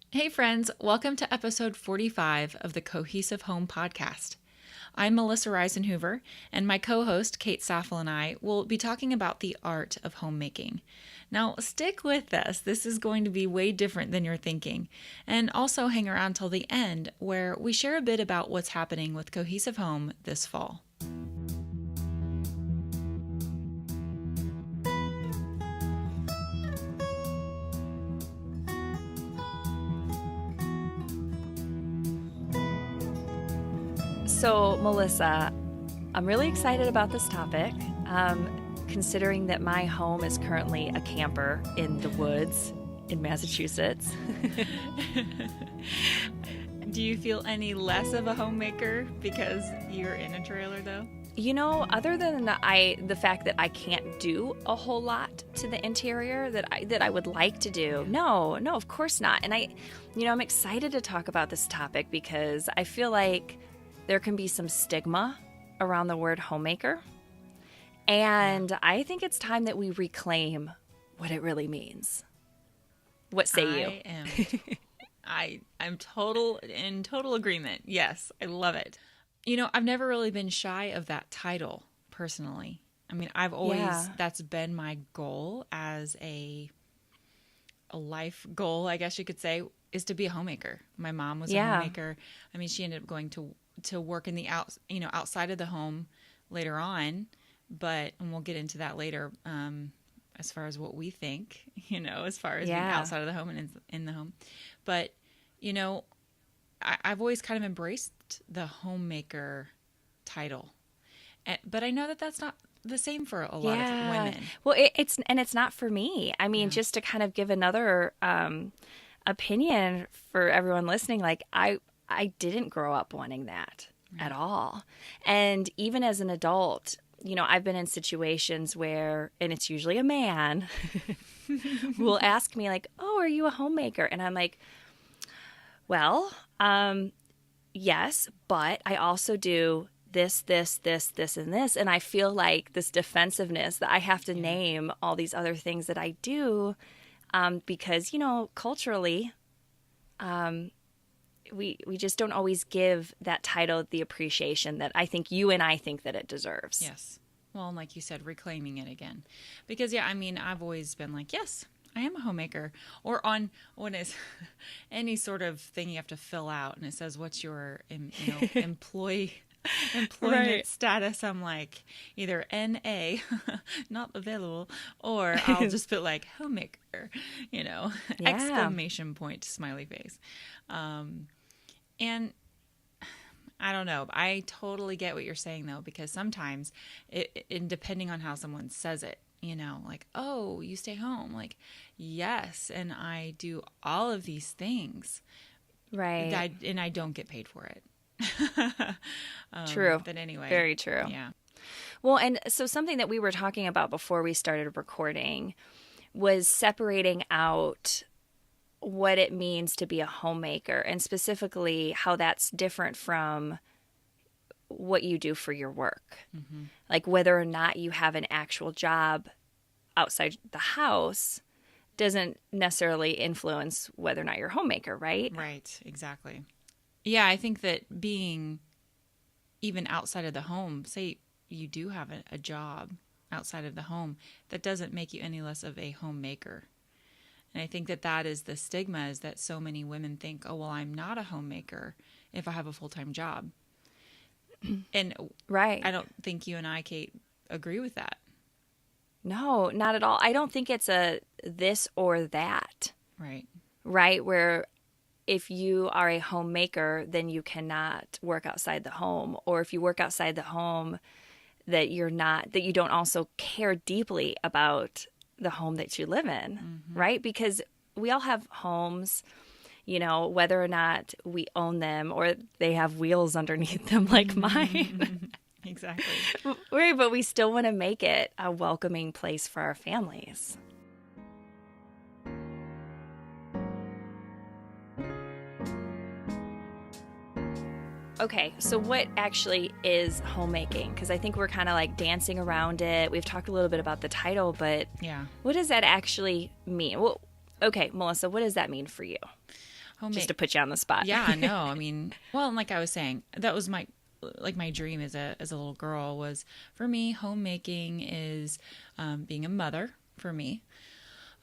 Hey friends, welcome to episode 45 of the Cohesive Home Podcast. I'm Melissa Reisenhoover, and my co-host Kate Saffel and I will be talking about the art of homemaking. Now, stick with us. This is going to be way different than you're thinking. And also hang around till the end, where we share a bit about what's happening with Cohesive Home this fall. So, Melissa, I'm really excited about this topic, considering that my home is currently a camper in the woods in Massachusetts. Do you feel any less of a homemaker because you're in a trailer, though? You know, other than the fact that I can't do a whole lot to the interior that I would like to do, no, of course not. And I'm excited to talk about this topic because I feel like there can be some stigma around the word homemaker. And I think it's time that we reclaim what it really means. What say you? I'm in total agreement. Yes, I love it. You know, I've never really been shy of that title personally. I mean, I've always, that's been my goal as a life goal, I guess you could say, is to be a homemaker. My mom was a homemaker. I mean, she ended up going to work in the outside of the home later on, and we'll get into that later, as far as what we think, as far as being outside of the home and in the home. But, I've always kind of embraced the homemaker title, but I know that that's not the same for a lot of women. Well, it's not for me. I mean, just to kind of give another opinion for everyone listening, like I didn't grow up wanting that at all. And even as an adult, I've been in situations where, and it's usually a man, who will ask me like, "Oh, are you a homemaker?" And I'm like, "Well, yes, but I also do this, and this." And I feel like this defensiveness that I have to name all these other things that I do, because, culturally, we just don't always give that title the appreciation that I think you and I think that it deserves. Yes. Well, like you said, reclaiming it again. Because, I've always been like, yes, I am a homemaker. Or when it's any sort of thing you have to fill out and it says, what's your employment status? I'm like, either NA, not available, or I'll just put like homemaker, exclamation point, smiley face. And I don't know. I totally get what you're saying, though, because sometimes, depending on how someone says it, like, "Oh, you stay home." Like, yes, and I do all of these things. Right. And I don't get paid for it. True. But anyway. Very true. Yeah. Well, and so something that we were talking about before we started recording was separating out what it means to be a homemaker, and specifically how that's different from what you do for your work. Mm-hmm. Like whether or not you have an actual job outside the house doesn't necessarily influence whether or not you're a homemaker, right? Right, exactly. Yeah, I think that being even outside of the home, say you do have a job outside of the home, that doesn't make you any less of a homemaker. And I think that is the stigma, is that so many women think, oh, well, I'm not a homemaker if I have a full-time job. And right. I don't think you and I, Kate, agree with that. No, not at all. I don't think it's a this or that. Right. Right, where if you are a homemaker, then you cannot work outside the home. Or if you work outside the home, that you don't also care deeply about the home that you live in, right? Because we all have homes, whether or not we own them or they have wheels underneath them like mine. Exactly. Right, but we still want to make it a welcoming place for our families. Okay, so what actually is homemaking? Because I think we're kind of like dancing around it. We've talked a little bit about the title, but what does that actually mean? Well, okay, Melissa, what does that mean for you? just to put you on the spot. Yeah, no, I mean, well, and like I was saying, that was my dream as a little girl was, for me, homemaking is being a mother for me.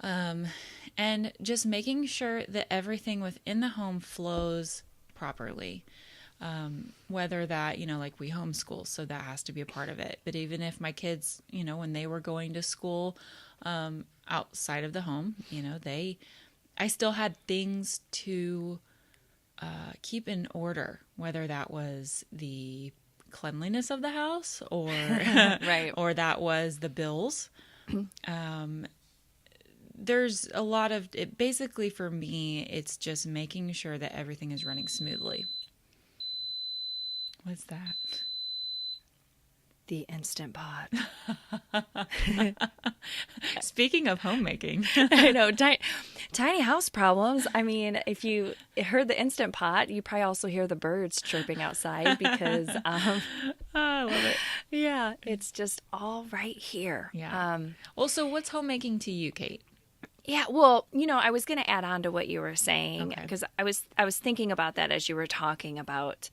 And just making sure that everything within the home flows properly. Whether that, like we homeschool, so that has to be a part of it. But even if my kids, when they were going to school outside of the home, I still had things to keep in order, whether that was the cleanliness of the house or right, or that was the bills. There's a lot of it. Basically, for me, it's just making sure that everything is running smoothly. What's that? The Instant Pot. Speaking of homemaking. I know, tiny house problems. I mean, if you heard the Instant Pot, you probably also hear the birds chirping outside because I love it. Yeah, it's just all right here. Yeah. Well, so what's homemaking to you, Kate? Yeah, well, I was going to add on to what you were saying because I was thinking about that as you were talking about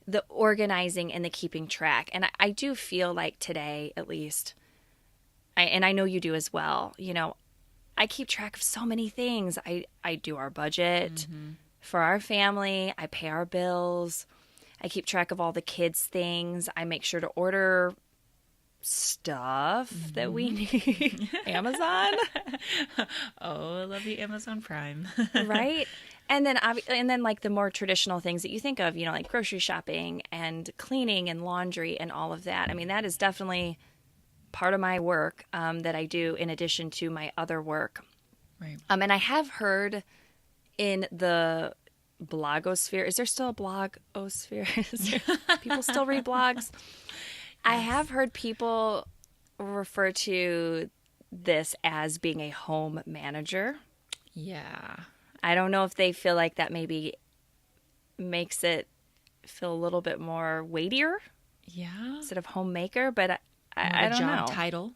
the organizing and the keeping track. And I do feel like today, at least, and I know you do as well, I keep track of so many things. I do our budget for our family. I pay our bills. I keep track of all the kids' things. I make sure to order stuff that we need. Amazon. Oh, I love you, Amazon Prime. Right? And then like the more traditional things that you think of, like grocery shopping and cleaning and laundry and all of that. I mean, that is definitely part of my work that I do in addition to my other work. Right. And I have heard in the blogosphere, is there still a blogosphere? People still read blogs? Yes. I have heard people refer to this as being a home manager. Yeah. I don't know if they feel like that maybe makes it feel a little bit more weightier. Yeah. Instead of homemaker, but I don't know. Job title.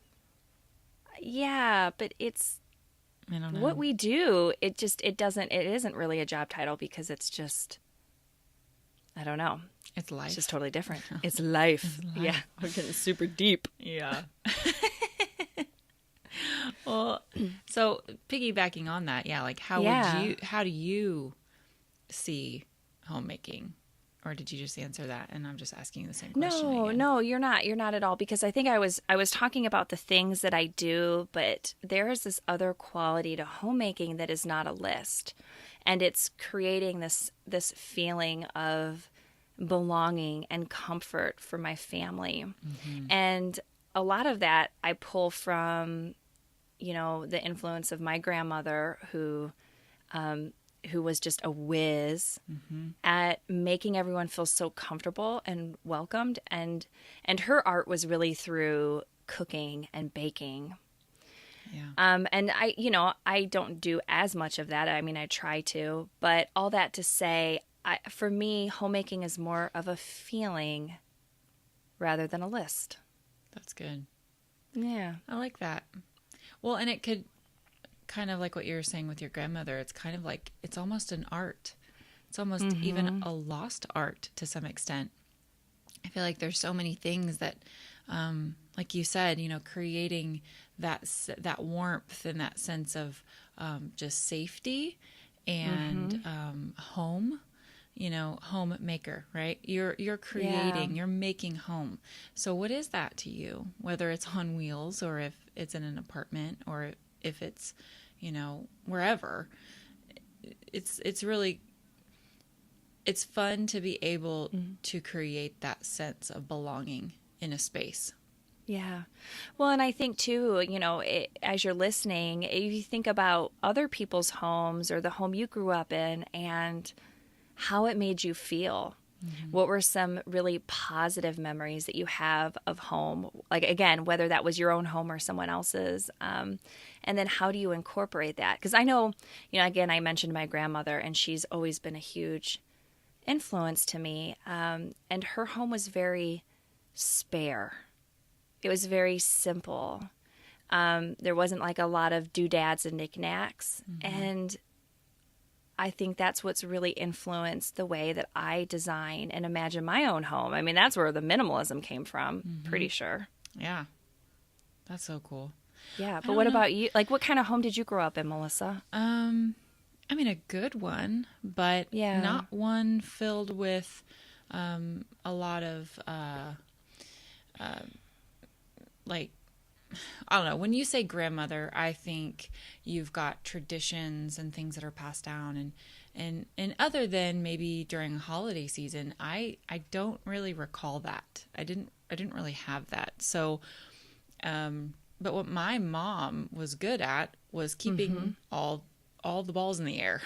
Yeah, but it's I don't know. What we do. It isn't really a job title because it's just, I don't know. It's life. It's just totally different. It's life. Yeah. We're getting super deep. Yeah. Well, so piggybacking on that, yeah, like how do you see homemaking? Or did you just answer that? And I'm just asking you the same question again. No, you're not. You're not at all. Because I think I was talking about the things that I do, but there is this other quality to homemaking that is not a list. And it's creating this feeling of belonging and comfort for my family. Mm-hmm. And a lot of that I pull from, the influence of my grandmother who was just a whiz at making everyone feel so comfortable and welcomed. And her art was really through cooking and baking. Yeah. And I don't do as much of that. I mean, I try to, but all that to say, for me, homemaking is more of a feeling rather than a list. That's good. Yeah. I like that. Well, and it could kind of like what you were saying with your grandmother. It's kind of like, it's almost an art. It's almost even a lost art to some extent. I feel like there's so many things that, like you said, creating that warmth and that sense of just safety and home. Homemaker, right? You're creating, you're making home. So what is that to you? Whether it's on wheels or if it's in an apartment or if it's, wherever. It's really, it's fun to be able to create that sense of belonging in a space. Yeah. Well, and I think too, as you're listening, if you think about other people's homes or the home you grew up in and how it made you feel. Mm-hmm. What were some really positive memories that you have of home? Like, again, whether that was your own home or someone else's. And then how do you incorporate that? Because I know, again, I mentioned my grandmother, and she's always been a huge influence to me. And her home was very spare. It was very simple. There wasn't like a lot of doodads and knickknacks. Mm-hmm. And I think that's what's really influenced the way that I design and imagine my own home. I mean, that's where the minimalism came from, pretty sure. Yeah. That's so cool. Yeah, but what about you? Like, what kind of home did you grow up in, Melissa? I mean, a good one, but not one filled with a lot of like, I don't know. When you say grandmother, I think you've got traditions and things that are passed down, and other than maybe during holiday season, I don't really recall that. I didn't really have that. So, but what my mom was good at was keeping all the balls in the air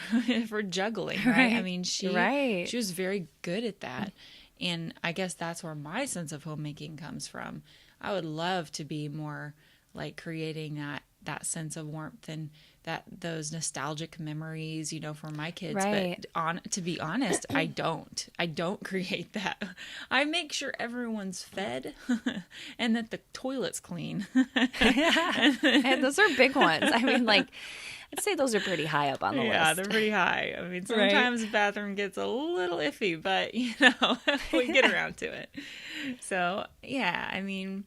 for juggling, right? I mean, she was very good at that. And I guess that's where my sense of homemaking comes from. I would love to be more like creating that sense of warmth and those nostalgic memories, for my kids. Right. But to be honest, I don't create that. I make sure everyone's fed and that the toilet's clean. And those are big ones. I mean, like, I'd say those are pretty high up on the list. Yeah, they're pretty high. I mean, sometimes the bathroom gets a little iffy, but we get around to it. So yeah, I mean,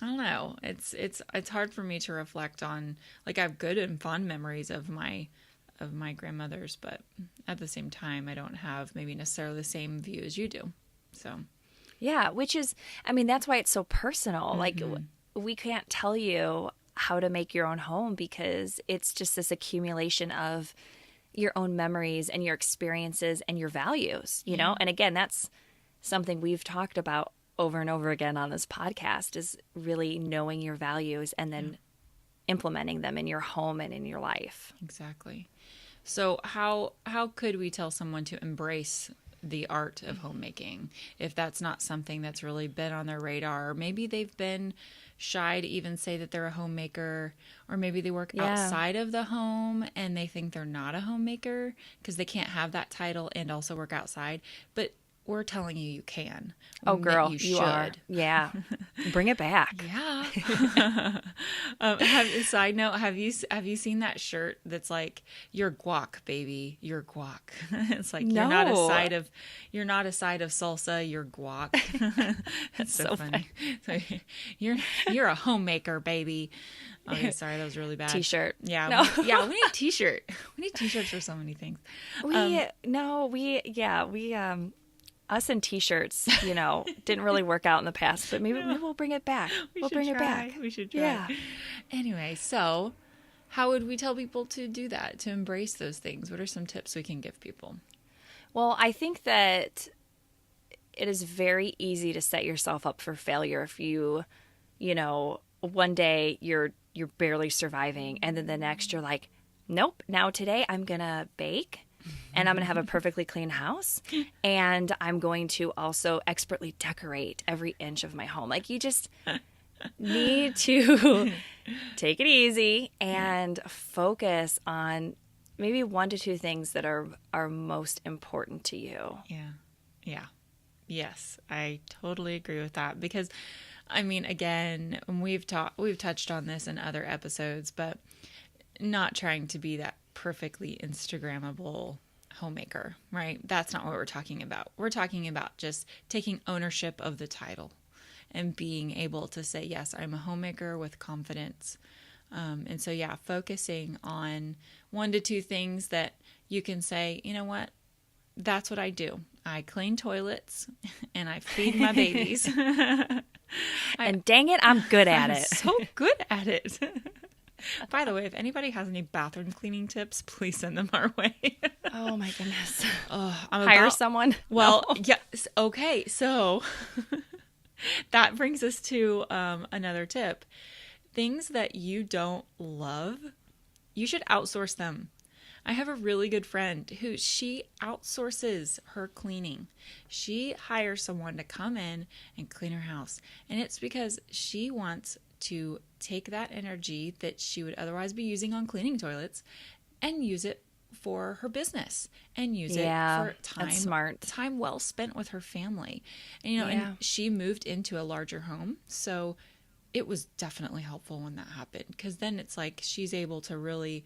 I don't know. It's hard for me to reflect on. Like, I have good and fond memories of my grandmothers, but at the same time, I don't have maybe necessarily the same view as you do. So yeah, which is, I mean, that's why it's so personal. Like, we can't tell you how to make your own home because it's just this accumulation of your own memories and your experiences and your values, you know? And again, that's something we've talked about over and over again on this podcast, is really knowing your values and then implementing them in your home and in your life. Exactly. So how could we tell someone to embrace the art of homemaking if that's not something that's really been on their radar? Or maybe they've been shy to even say that they're a homemaker, or maybe they work outside of the home and they think they're not a homemaker because they can't have that title and also work outside. But we're telling you can. Oh, girl, you are. Yeah. Bring it back. Yeah. Side note, have you seen that shirt that's like, "You're guac, baby, you're guac"? It's like, no. you're not a side of salsa, you're guac. That's so funny. So you're a homemaker, baby. Oh, sorry, that was really bad. T-shirt. Yeah. No. We need a T-shirt. We need T-shirts for so many things. Us and T-shirts, didn't really work out in the past, but maybe we'll bring it back. We'll bring it back. We should try. Yeah. Anyway, so how would we tell people to do that, to embrace those things? What are some tips we can give people? Well, I think that it is very easy to set yourself up for failure if you, one day you're barely surviving, and then the next you're like, nope, now today I'm going to bake. And I'm going to have a perfectly clean house. And I'm going to also expertly decorate every inch of my home. Like, you just need to take it easy and focus on maybe 1 to 2 things that are most important to you. Yeah. Yes, I totally agree with that. Because, I mean, again, we've touched on this in other episodes, but not trying to be that perfectly Instagrammable homemaker, right? That's not what we're talking about. We're talking about just taking ownership of the title and being able to say, yes, I'm a homemaker with confidence. And so, focusing on 1 to 2 things that you can say, you know what, that's what I do. I clean toilets and I feed my babies. And dang it, I'm good at it. So good at it. By the way, if anybody has any bathroom cleaning tips, please send them our way. Oh my goodness. Hire someone? Well, yes. Okay. So that brings us to another tip. Things that you don't love, you should outsource them. I have a really good friend who she outsources her cleaning. She hires someone to come in and clean her house. And it's because she wants to take that energy that she would otherwise be using on cleaning toilets and use it for her business and use it for time well spent with her family. And, and she moved into a larger home. So it was definitely helpful when that happened, because then it's like she's able to really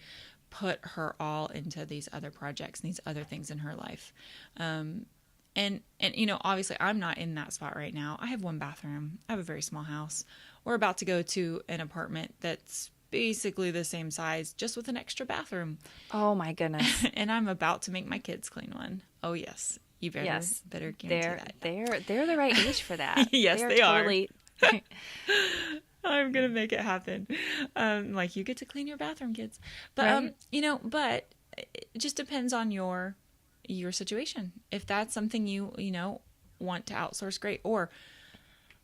put her all into these other projects and these other things in her life. And obviously I'm not in that spot right now. I have one bathroom. I have a very small house. We're about to go to an apartment that's basically the same size, just with an extra bathroom. Oh my goodness. And I'm about to make my kids clean one. Oh yes. You better guarantee that. They're the right age for that. Yes, they totally... are. I'm going to make it happen. Like, you get to clean your bathroom, kids. But, right? But it just depends on your situation. If that's something you want to outsource, great. Or,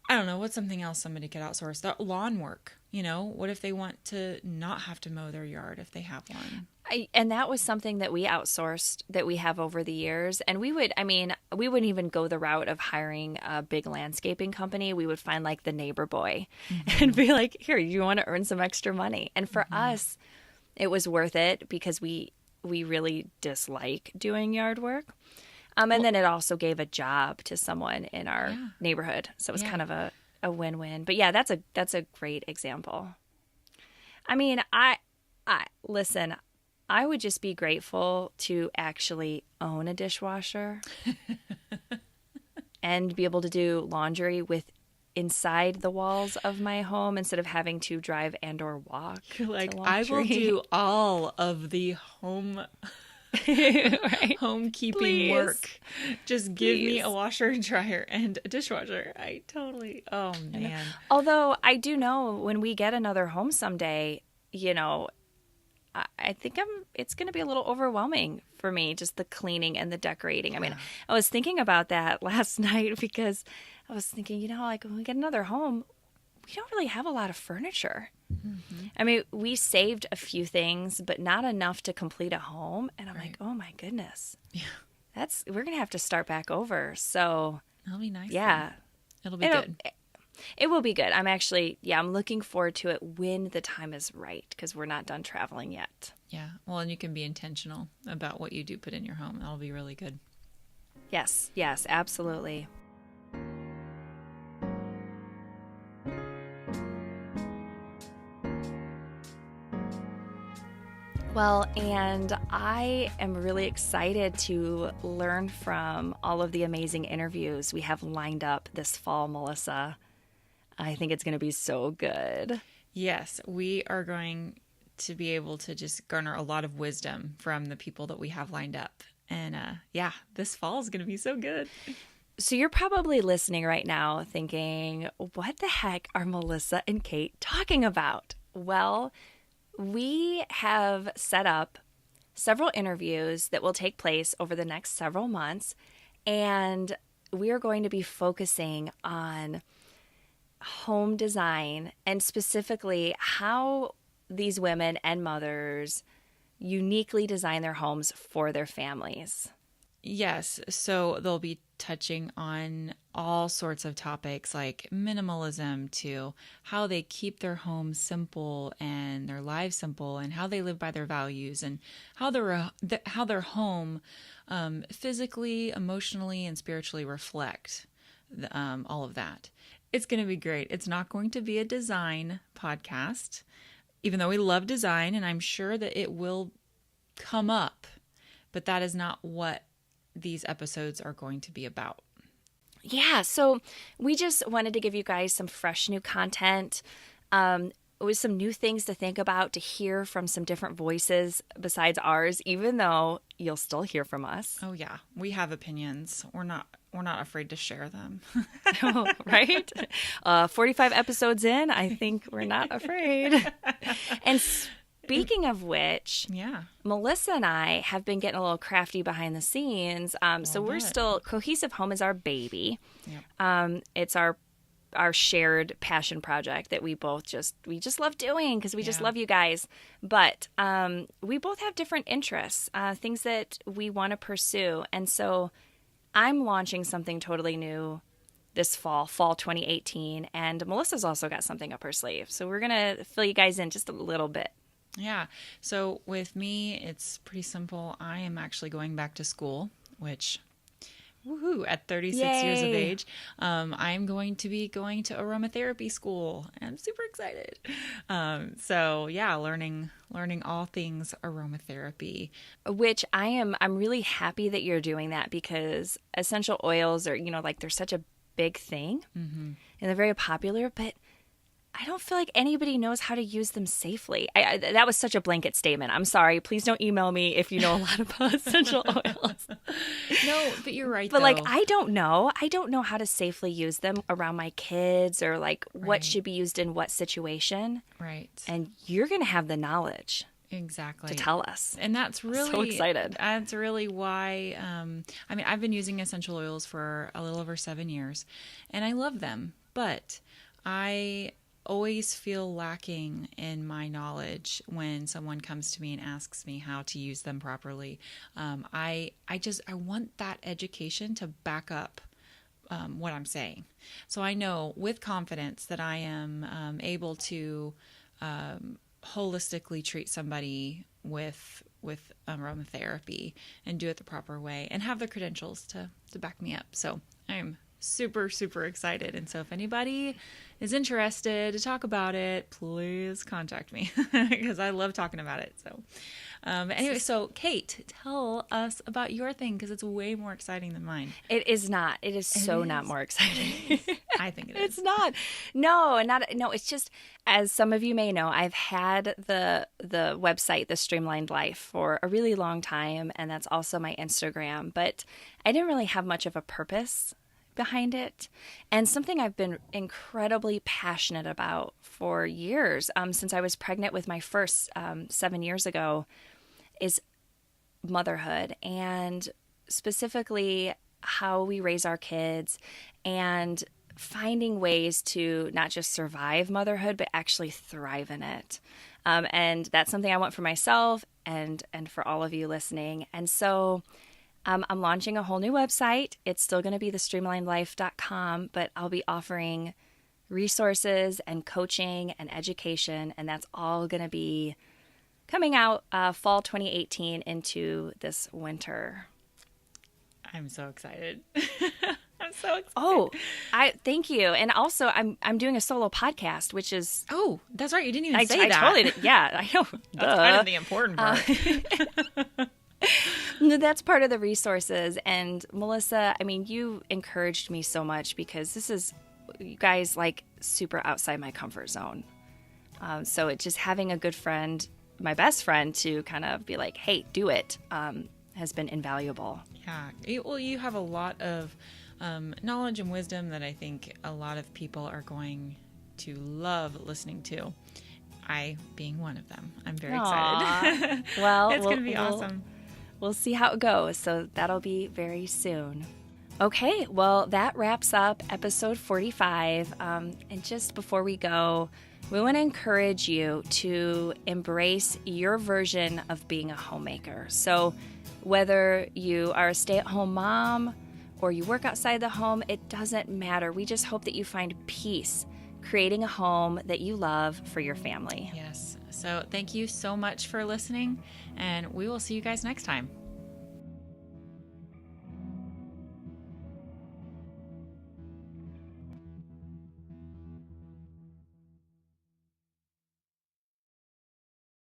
I don't know, what's something else somebody could outsource? The lawn work. What if they want to not have to mow their yard if they have one? And that was something that we outsourced that we have over the years. And we wouldn't even go the route of hiring a big landscaping company. We would find like the neighbor boy and be like, here, you want to earn some extra money. And for us, it was worth it because we really dislike doing yard work. And then it also gave a job to someone in our neighborhood. So it was kind of a win-win. But yeah, that's a great example. I mean, I listen, I would just be grateful to actually own a dishwasher and be able to do laundry inside the walls of my home instead of having to drive and or walk. Like, I will do all of the homekeeping work. Just give me a washer and dryer and a dishwasher. Oh man. Although I do know when we get another home someday, I think it's going to be a little overwhelming for me, just the cleaning and the decorating. I mean, I was thinking about that last night because I was thinking, like when we get another home, we don't really have a lot of furniture. Mm-hmm. I mean, we saved a few things, but not enough to complete a home. And I'm like, oh my goodness. Yeah. We're going to have to start back over. So that'll be nice. Yeah. It'll be good. It will be good. I'm looking forward to it when the time is right because we're not done traveling yet. Yeah. Well, and you can be intentional about what you do put in your home. That'll be really good. Yes, absolutely. Well, and I am really excited to learn from all of the amazing interviews we have lined up this fall, Melissa. I think it's going to be so good. Yes, we are going to be able to just garner a lot of wisdom from the people that we have lined up. And this fall is going to be so good. So you're probably listening right now thinking, what the heck are Melissa and Kate talking about? Well, we have set up several interviews that will take place over the next several months. And we are going to be focusing on home design and specifically how these women and mothers uniquely design their homes for their families. Yes. So they'll be touching on all sorts of topics like minimalism to how they keep their homes simple and their lives simple and how they live by their values and how their home physically, emotionally, and spiritually reflect all of that. It's going to be great. It's not going to be a design podcast, even though we love design, and I'm sure that it will come up, but that is not what these episodes are going to be about. Yeah, so we just wanted to give you guys some fresh new content with some new things to think about, to hear from some different voices besides ours, even though you'll still hear from us. Oh yeah, we have opinions. We're not afraid to share them. Right? 45 episodes in, I think we're not afraid. And speaking of which, Melissa and I have been getting a little crafty behind the scenes. So we're still, Cohesive Home is our baby. Yep. It's our shared passion project that we just love doing because we just love you guys. But we both have different interests, things that we want to pursue. And so I'm launching something totally new this fall 2018. And Melissa's also got something up her sleeve. So we're going to fill you guys in just a little bit. Yeah. So with me, it's pretty simple. I am actually going back to school, which woohoo, at 36 Yay. years of age, I'm going to be going to aromatherapy school. I'm super excited. So yeah, learning all things aromatherapy. Which I'm really happy that you're doing that, because essential oils are, like they're such a big thing and they're very popular, but I don't feel like anybody knows how to use them safely. That was such a blanket statement. I'm sorry. Please don't email me if you know a lot about essential oils. No, but you're right. But though. I don't know. I don't know how to safely use them around my kids, or like what should be used in what situation. Right. And you're going to have the knowledge. Exactly. To tell us. And that's really so excited. That's really why I've been using essential oils for a little over 7 years and I love them, but I always feel lacking in my knowledge when someone comes to me and asks me how to use them properly. I want that education to back up what I'm saying. So I know with confidence that I am able to holistically treat somebody with aromatherapy and do it the proper way and have the credentials to back me up. So I'm super, super excited. And so if anybody is interested to talk about it, please contact me because I love talking about it. So anyway, so Kate, tell us about your thing because it's way more exciting than mine. It is not. It is not more exciting. I think it is. It's not. No, it's just, as some of you may know, I've had the website, The Streamlined Life, for a really long time, and that's also my Instagram, but I didn't really have much of a purpose behind it, and something I've been incredibly passionate about for years, since I was pregnant with my first 7 years ago, is motherhood, and specifically how we raise our kids and finding ways to not just survive motherhood, but actually thrive in it. And that's something I want for myself and for all of you listening. And so I'm launching a whole new website. It's still going to be thestreamlinedlife.com, but I'll be offering resources and coaching and education, and that's all going to be coming out fall 2018 into this winter. I'm so excited. I'm so excited. Oh, I thank you. And also, I'm doing a solo podcast, which is that's right. You didn't even say that. I totally did. Yeah, I know. That's kind of the important part. That's part of the resources. And Melissa, I mean, you encouraged me so much because this is, you guys, like super outside my comfort zone. So it's just having a good friend, my best friend, to kind of be like, hey, do it, has been invaluable. Yeah. Well, you have a lot of knowledge and wisdom that I think a lot of people are going to love listening to. I being one of them. I'm very excited. Well, it's going to be awesome. We'll see how it goes. So that'll be very soon. Okay, well, that wraps up episode 45. And just before we go, we want to encourage you to embrace your version of being a homemaker. So whether you are a stay-at-home mom or you work outside the home, it doesn't matter. We just hope that you find peace creating a home that you love for your family. Yes. So thank you so much for listening, and we will see you guys next time.